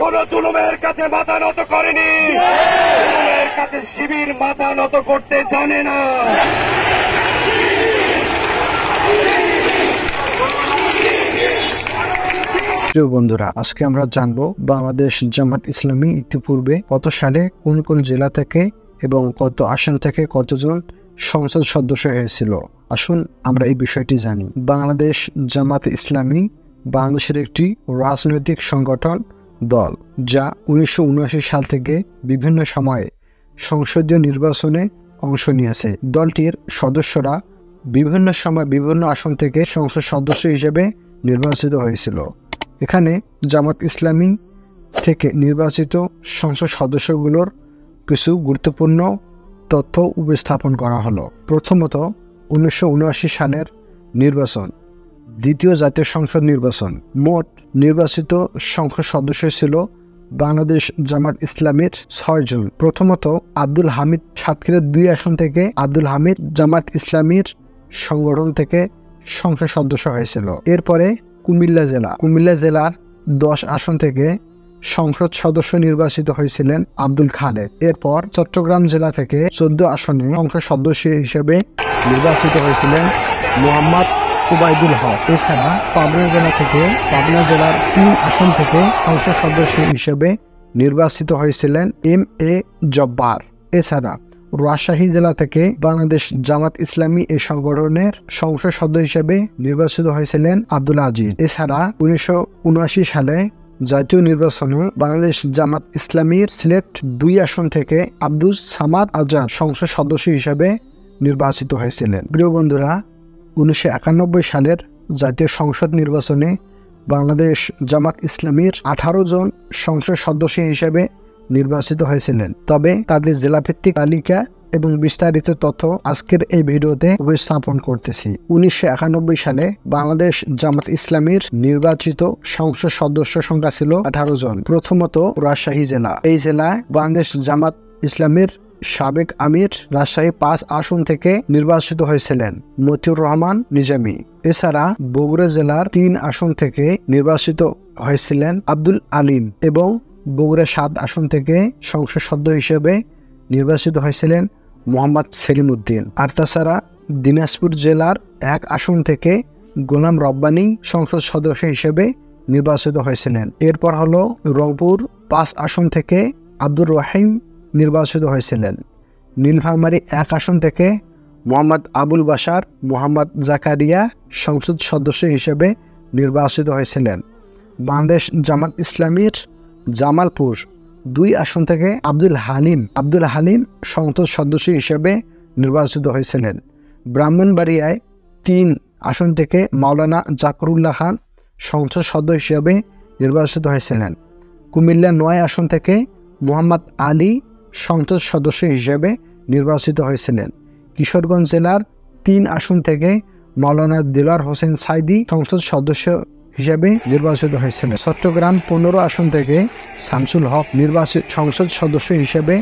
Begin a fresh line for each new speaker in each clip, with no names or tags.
কখনো জুলুমের কাছে মাথা নত করেনি, জুলুমের কাছে শিবির মাথা নত করতে জানে না।
প্রিয় বন্ধুরা, আজকে আমরা জানবো বাংলাদেশ জামাত ইসলামী ইতিপূর্বে কত সালে কোন কোন জেলা থেকে এবং কত আসন থেকে কতজন সংসদ সদস্য হয়েছিল। আসুন আমরা এই বিষয়টি জানি। বাংলাদেশ জামাত ইসলামী বাংলাদেশের একটি রাজনৈতিক সংগঠন দল, যা 1979 সাল থেকে বিভিন্ন সময়ে সংসদীয় নির্বাচনে অংশ নিয়েছে। দলটির সদস্যরা বিভিন্ন সময় বিভিন্ন আসন থেকে সংসদ সদস্য হিসেবে নির্বাচিত হয়েছিল। এখানে জামাত ইসলামী থেকে নির্বাচিত সংসদ সদস্যগুলোর কিছু গুরুত্বপূর্ণ তথ্য উপস্থাপন করা হলো। প্রথমত, 1979 সালের নির্বাচন, দ্বিতীয় জাতীয় সংসদ নির্বাচন। মোট নির্বাচিত সংসদ সদস্য ছিল বাংলাদেশ জামাত ইসলামীর 6 জন। প্রথমত, আব্দুল হামিদ সাতক্ষীরা 2 আসন থেকে আব্দুল হামিদ জামাত ইসলামীর সংগঠন থেকে সংসদ সদস্য হয়েছিল। এরপরে কুমিল্লা জেলার 10 আসন থেকে সংসদ সদস্য নির্বাচিত হয়েছিলেন আব্দুল খালেদ। এরপর চট্টগ্রাম জেলা থেকে 14 আসনে সংসদ সদস্য হিসেবে নির্বাচিত হয়েছিলেন মোহাম্মদ উবাইদুল হক। এছাড়া পাবনা জেলার 3 আসন থেকে সংসদ সদস্য হিসেবে নির্বাচিত হয়েছিলেন এম.এ. জব্বার। এছাড়া রাজশাহী জেলা থেকে বাংলাদেশ জামাত ইসলামী এই সংগঠনের সংসদ সদস্য হিসেবে নির্বাচিত হয়েছিলেন আব্দুল আজিজ। এছাড়া 1979 সালে জাতীয় নির্বাচনে বাংলাদেশ জামাত ইসলামীর সিলেট 2 আসন থেকে আব্দুল সামাদ আজাদ সংসদ সদস্য হিসেবে নির্বাচিত হয়েছিলেন। প্রিয় বন্ধুরা, 1991 সালের জাতীয় সংসদ নির্বাচনে বাংলাদেশ জামাত ইসলামীর 18 জন সংসদ সদস্য হিসেবে নির্বাচিত হয়েছিলেন। তবে তাদের জেলাভিত্তিক তালিকা এবং বিস্তারিত তথ্য আজকের এই ভিডিওতে উপস্থাপন করতেছি। 1991 সালে বাংলাদেশ জামাত ইসলামীর নির্বাচিত সংসদ সদস্য সংখ্যা ছিল 18 জন। প্রথমত, রাজশাহী জেলা। এই জেলায় বাংলাদেশ জামাত ইসলামীর সাবেক আমির রাজশাহী 5 আসন থেকে নির্বাচিত হয়েছিলেন মতিউর রহমান নিজামী। এছাড়া বগুড়া জেলার 3 আসন থেকে নির্বাচিত হয়েছিলেন আব্দুল আলিম এবং বগুড়া 7 আসন থেকে সংসদ সদস্য হিসেবে নির্বাচিত হয়েছিলেন মোহাম্মদ সেলিম উদ্দিন। আর তাছাড়া দিনাজপুর জেলার 1 আসন থেকে গোলাম রব্বানী সংসদ সদস্য হিসেবে নির্বাচিত হয়েছিলেন। এরপর হলো রংপুর 5 আসন থেকে আব্দুর রহিম নির্বাচিত হয়েছিলেন। নীলফামারী 1 আসন থেকে মোহাম্মদ আবুল বাশার মোহাম্মদ জাকারিয়া সংসদ সদস্য হিসেবে নির্বাচিত হয়েছিলেন। বাংলাদেশ জামাত ইসলামীর জামালপুর 2 আসন থেকে আব্দুল হালিম সংসদ সদস্য হিসেবে নির্বাচিত হয়েছিলেন। ব্রাহ্মণবাড়িয়ায় 3 আসন থেকে মাওলানা জাফরুল্লাহ খান সংসদ সদস্য হিসেবে নির্বাচিত হয়েছিলেন। কুমিল্লা 9 আসন থেকে মোহাম্মদ আলী সংসদ সদস্য হিসেবে নির্বাচিত হয়েছিলেন। কিশোরগঞ্জ জেলার 3 আসন থেকে মাওলানা দিলওয়ার হোসেন সাইদি সংসদ সদস্য হিসেবে নির্বাচিত হয়েছিলেন। চট্টগ্রাম 15 আসন থেকে শামসুল হক সংসদ সদস্য হিসেবে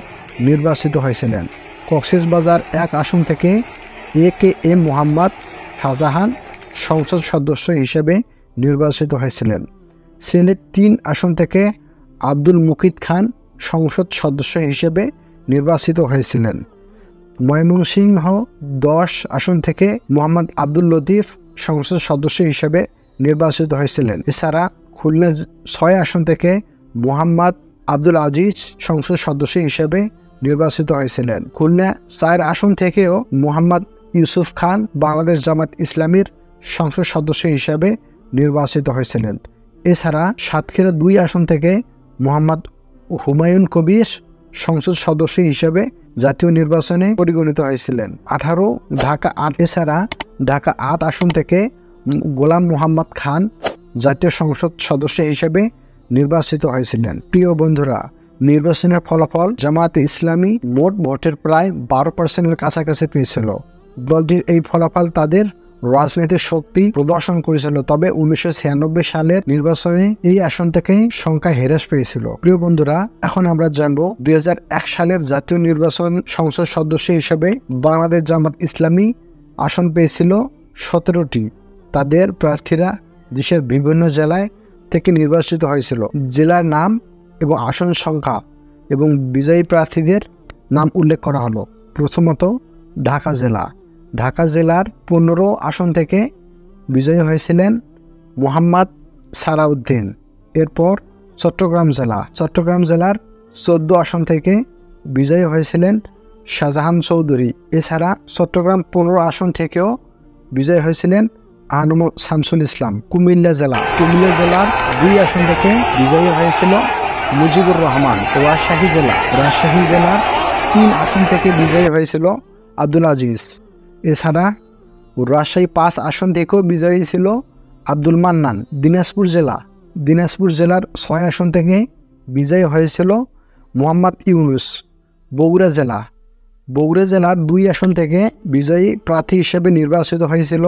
নির্বাচিত হয়েছিলেন। কক্সবাজার 1 আসন থেকে এ.কে.এম. মোহাম্মদ শাহজাহান সংসদ সদস্য হিসেবে নির্বাচিত হয়েছিলেন। সিলেট 3 আসন থেকে আব্দুল মুকিত খান সংসদ সদস্য হিসেবে নির্বাচিত হয়েছিলেন। ময়মনসিংহ 10 আসন থেকে মোহাম্মদ আব্দুল লতিফ সংসদ সদস্য হিসেবে নির্বাচিত হয়েছিলেন। এছাড়া খুলনা 6 আসন থেকে মোহাম্মদ আব্দুল আজিজ সংসদ সদস্য হিসেবে নির্বাচিত হয়েছিলেন। খুলনা 4 আসন থেকেও মোহাম্মদ ইউসুফ খান বাংলাদেশ জামাত ইসলামীর সংসদ সদস্য হিসেবে নির্বাচিত হয়েছিলেন। এছাড়া সাতক্ষীরা 2 আসন থেকে মোহাম্মদ হুমায়ুন কবির সংসদ সদস্য হিসেবে জাতীয় নির্বাচনে পরিগণিত হয়েছিলেন। ঢাকা 8 এছাড়া ঢাকা 8 আসন থেকে গোলাম মোহাম্মদ খান জাতীয় সংসদ সদস্য হিসেবে নির্বাচিত হয়েছিলেন। প্রিয় বন্ধুরা, নির্বাচনের ফলাফল জামায়াতে ইসলামী মোট ভোটের প্রায় 12% কাছাকাছি পেয়েছিল। দলটির এই ফলাফল তাদের রাজনৈতিক শক্তি প্রদর্শন করেছিল। তবে 1996 সালের নির্বাচনে এই আসন থেকে সংখ্যা হ্রাস পেয়েছিল। প্রিয় বন্ধুরা, এখন আমরা জানবো 2001 সালের জাতীয় নির্বাচন সংসদ সদস্য হিসেবে বাংলাদেশ জামাত ইসলামী আসন পেয়েছিল 17টি। তাদের প্রার্থীরা দেশের বিভিন্ন জেলায় থেকে নির্বাচিত হয়েছিল। জেলার নাম এবং আসন সংখ্যা এবং বিজয়ী প্রার্থীদের নাম উল্লেখ করা হলো। প্রথমত ঢাকা জেলা। ঢাকা জেলার 15 আসন থেকে বিজয়ী হয়েছিলেন মোহাম্মদ সালাউদ্দিন। এরপর চট্টগ্রাম জেলা। চট্টগ্রাম জেলার 14 আসন থেকে বিজয়ী হয়েছিলেন শাহজাহান চৌধুরী। এছাড়া চট্টগ্রাম 15 আসন থেকেও বিজয়ী হয়েছিলেন আহমদ শামসুল ইসলাম। কুমিল্লা জেলা। কুমিল্লা জেলার 2 আসন থেকে বিজয়ী হয়েছিল মুজিবুর রহমান। রাজশাহী জেলা। রাজশাহী জেলার 3 আসন থেকে বিজয়ী হয়েছিল আব্দুল আজিজ। এছাড়া রাজশাহী 5 আসন থেকেও বিজয়ী ছিল আব্দুল মান্নান। দিনাজপুর জেলা। দিনাজপুর জেলার 6 আসন থেকে বিজয়ী হয়েছিল মোহাম্মদ ইউনুস। বগুড়া জেলা। বগুড়া জেলার 2 আসন থেকে বিজয়ী প্রার্থী হিসেবে নির্বাচিত হয়েছিল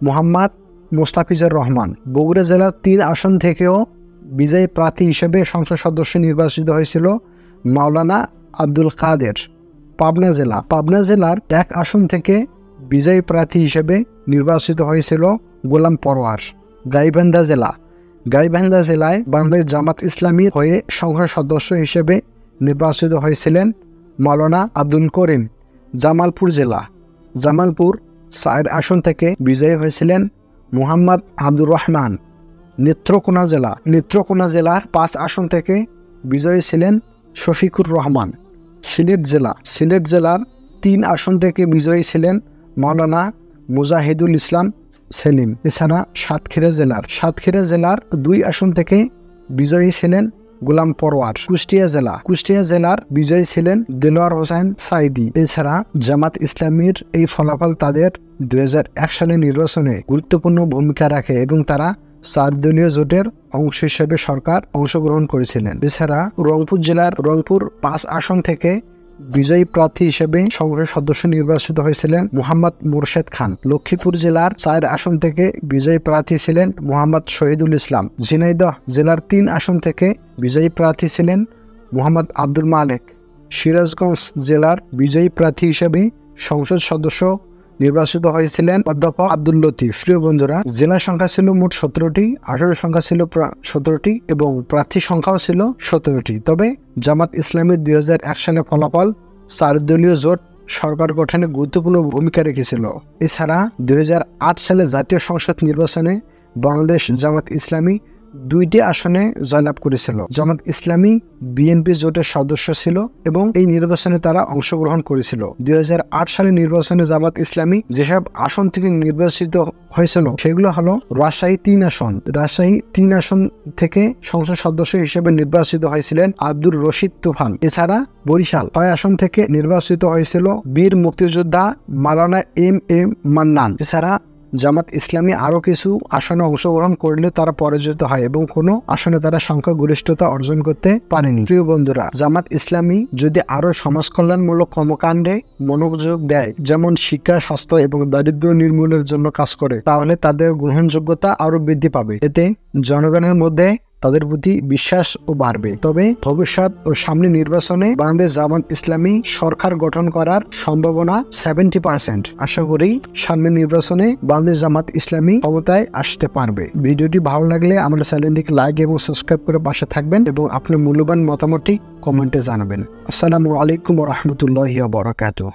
মোহাম্মদ মোস্তাফিজুর রহমান। বগুড়া জেলার 3 আসন থেকেও বিজয়ী প্রার্থী হিসেবে সংসদ সদস্য নির্বাচিত হয়েছিল মাওলানা আব্দুল কাদের। পাবনা জেলা। পাবনা জেলার 1 আসন থেকে বিজয়ী প্রার্থী হিসেবে নির্বাচিত হয়েছিল গোলাম পরোয়ার। গাইবান্ধা জেলা। গাইবান্ধা জেলায় বাংলাদেশ জামাত ইসলামী হয়ে সংসদ সদস্য হিসেবে নির্বাচিত হয়েছিলেন মাওলানা আব্দুল করিম। জামালপুর জেলা। জামালপুর 4 আসন থেকে বিজয়ী হয়েছিলেন মুহাম্মদ আব্দুর রহমান। নেত্রকোনা জেলা। নেত্রকোনা জেলার 5 আসন থেকে বিজয়ী ছিলেন শফিকুর রহমান। সিলেট জেলা। সিলেট জেলার 3 আসন থেকে বিজয়ী ছিলেন মাওলানা মুজাহিদুল ইসলাম সেলিম। এছাড়া সাতক্ষীরা জেলার। সাতক্ষীরা জেলার 2 আসন থেকে বিজয়ী ছিলেন গোলাম পরোয়ার। কুষ্টিয়া জেলা। কুষ্টিয়া জেলার বিজয়ী ছিলেন দেলোয়ার হোসেন সাইদি। এছাড়া জামাত ইসলামীর এই ফলাফল তাদের 2001 সালের নির্বাচনে গুরুত্বপূর্ণ ভূমিকা রাখে এবং তারা 4 দলীয় জোটের অংশ হিসেবে সরকার অংশগ্রহণ করেছিলেন। এছাড়া রংপুর জেলার রংপুর 5 আসন থেকে বিজয়ী প্রার্থী হিসেবে সংসদ সদস্য নির্বাচিত হয়েছিলেন মোহাম্মদ মোরশেদ খান। লক্ষ্মীপুর জেলার 4 আসন থেকে বিজয়ী প্রার্থী ছিলেন মোহাম্মদ শহীদুল ইসলাম। ঝিনাইদহ জেলার 3 আসন থেকে বিজয়ী প্রার্থী ছিলেন মোহাম্মদ আব্দুল মালেক। সিরাজগঞ্জ জেলার বিজয়ী প্রার্থী হিসেবে সংসদ সদস্য নির্বাচিত হয়েছিলেন অধ্যাপক আব্দুল লতিফ। প্রিয় বন্ধুরা, জেলা সংখ্যা ছিল মোট 17টি, আসন সংখ্যা ছিল 17টি এবং প্রার্থী সংখ্যাও ছিল 17টি। তবে জামাত ইসলামীর 2001 সালের ফলাফল 4 দলীয় জোট সরকার গঠনে গুরুত্বপূর্ণ ভূমিকা রেখেছিল। এছাড়া 2008 সালে জাতীয় সংসদ নির্বাচনে বাংলাদেশ জামাত ইসলামী 2টি আসনে জয়লাভ করেছিল। জামাত ইসলামী বিএনপি জোটের সদস্য ছিল এবং এই নির্বাচনে তারা অংশগ্রহণ করেছিল। 2008 সালের নির্বাচনে জামাত ইসলামী যেসব আসন থেকে নির্বাচিত হয়েছিল সেগুলো হলো রাজশাহী 3 আসন। রাজশাহী 3 আসন থেকে সংসদ সদস্য হিসেবে নির্বাচিত হয়েছিলেন আব্দুর রশিদ তুফান। এছাড়া বরিশাল 6 আসন থেকে নির্বাচিত হয়েছিল বীর মুক্তিযোদ্ধা মাওলানা এম মান্নান। এছাড়া জামাত ইসলামী আরও কিছু আসনে অংশগ্রহণ করলে তারা পরাজিত হয় এবং কোনো আসনে তারা সংখ্যাগরিষ্ঠতা অর্জন করতে পারেনি। প্রিয় বন্ধুরা, জামাত ইসলামী যদি আরও সমাজ কল্যাণমূলক কর্মকাণ্ডে মনোযোগ দেয়, যেমন শিক্ষা, স্বাস্থ্য এবং দারিদ্র্য নির্মূলের জন্য কাজ করে, তাহলে তাদের গ্রহণযোগ্যতা আরও বৃদ্ধি পাবে। এতে জনগণের মধ্যে তাদের প্রতি বিশ্বাস ও বাড়বে। তবে ভবিষ্যৎ ও সামনে নির্বাচনে বাংলাদেশ জামাত ইসলামী সরকার গঠন করার সম্ভাবনা 70%। আশা করি সামনে নির্বাচনে বাংলাদেশ জামাত ইসলামী ক্ষমতায় আসতে পারবে। ভিডিওটি ভালো লাগলে আমাদের চ্যানেলটিকে লাইক এবং সাবস্ক্রাইব করে পাশে থাকবেন এবং আপনার মূল্যবান মতামতটি কমেন্টে জানাবেন। আসসালামু আলাইকুম ওয়া রাহমাতুল্লাহি ওয়া বারাকাতুহু।